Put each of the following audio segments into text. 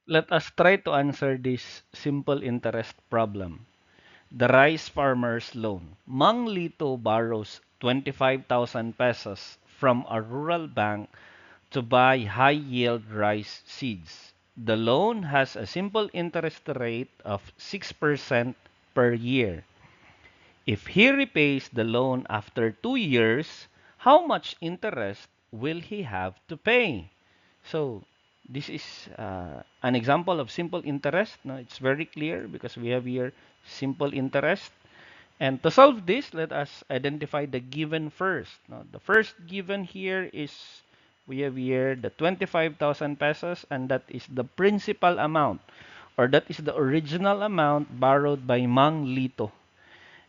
Let us try to answer this simple interest problem. The rice farmer's loan. Mang Lito borrows 25,000 pesos from a rural bank to buy high-yield rice seeds. The loan has a simple interest rate of 6% per year. If he repays the loan after 2 years, how much interest will he have to pay? So this is an example of simple interest. No, it's very clear because we have here simple interest. And to solve this, let us identify the given first. No, the first given here is we have here the 25,000 pesos, and that is the principal amount, or that is the original amount borrowed by Mang Lito.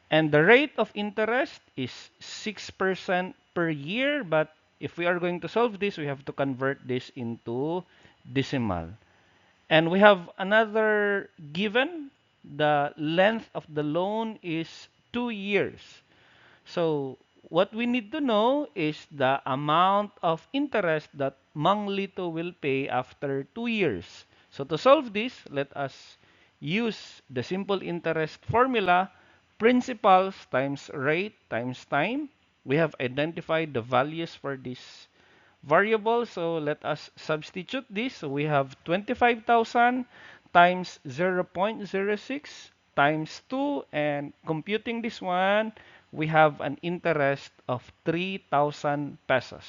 And the rate of interest is 6% per year, but if we are going to solve this, we have to convert this into decimal. And we have another given. The length of the loan is 2 years. So what we need to know is the amount of interest that Mang Lito will pay after 2 years. So to solve this, let us use the simple interest formula, principals times rate times time. We have identified the values for this variable, so let us substitute this. So we have 25,000 times 0.06 times 2, and computing this one, we have an interest of 3,000 pesos.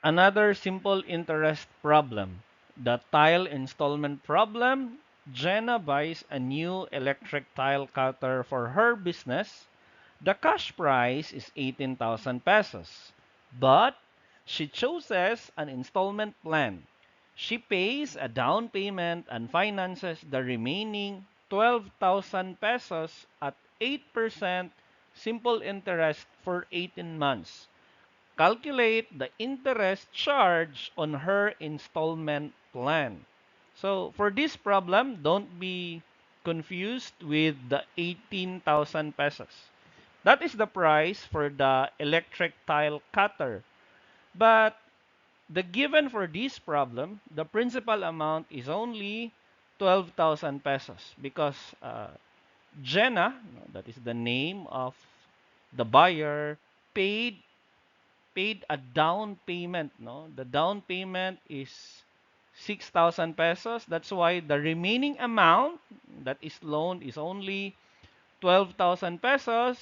Another simple interest problem, the tile installment problem. Jenna buys a new electric tile cutter for her business. The cash price is 18,000 pesos, but she chooses an installment plan. She pays a down payment and finances the remaining 12,000 pesos at 8% simple interest for 18 months. Calculate the interest charge on her installment plan. So for this problem, don't be confused with the 18,000 pesos. That is the price for the electric tile cutter. But the given for this problem, the principal amount is only 12,000 pesos because Jenna, that is the name of the buyer, paid paid a down payment, no? The down payment is 6,000 pesos. That's why the remaining amount that is loaned is only 12,000 pesos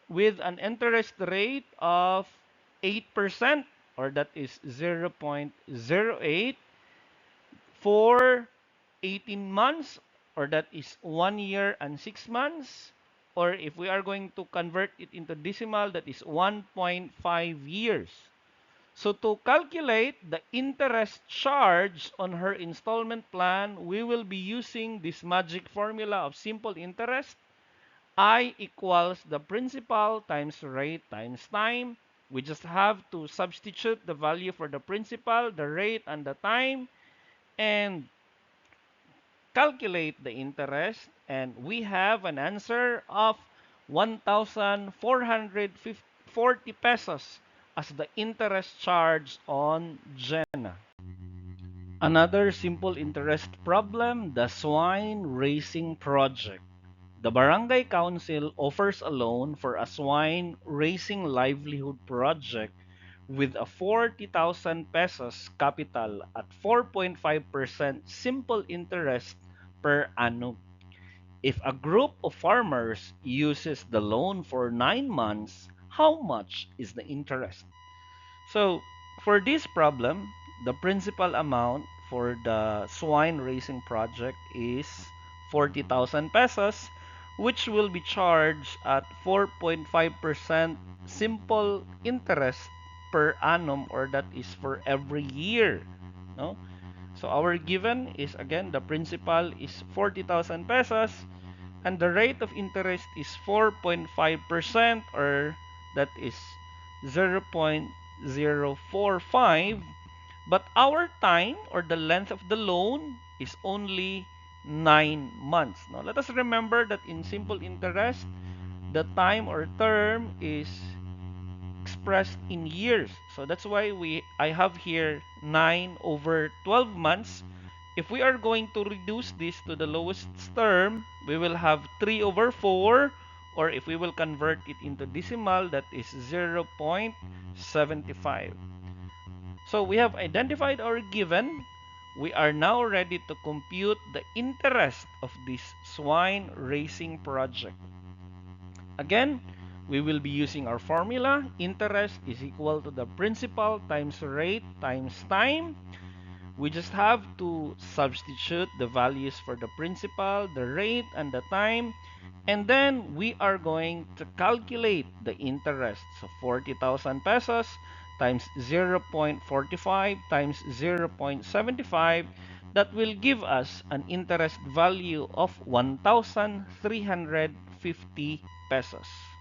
with an interest rate of 8%, or that is 0.08 for 18 months, or that is 1 year and 6 months, or if we are going to convert it into decimal, that is 1.5 years. So to calculate the interest charge on her installment plan, we will be using this magic formula of simple interest. I equals the principal times rate times time. We just have to substitute the value for the principal, the rate, and the time, and calculate the interest. And we have an answer of 1,440 pesos as the interest charge on Jenna. Another simple interest problem, the swine raising project. The barangay council offers a loan for a swine raising livelihood project with a 40,000 pesos capital at 4.5% simple interest per annum. If a group of farmers uses the loan for 9 months, how much is the interest? So, for this problem, the principal amount for the swine raising project is 40,000 pesos, which will be charged at 4.5% simple interest per annum, or that is for every year. No? So our given is, again, the principal is 40,000 pesos and the rate of interest is 4.5%, or that is 0.045, but our time, or the length of the loan, is only 9 months. Now let us remember that in simple interest, the time or term is expressed in years. So that's why I have here 9 over 12 months. If we are going to reduce this to the lowest term, we will have 3 over 4, or if we will convert it into decimal, that is 0.75. So we have identified our given. We are now ready to compute the interest of this swine raising project. Again, we will be using our formula. Interest is equal to the principal times rate times time. We just have to substitute the values for the principal, the rate, and the time. And then we are going to calculate the interest. So 40,000 pesos times 0.45 times 0.75, that will give us an interest value of 1,350 pesos.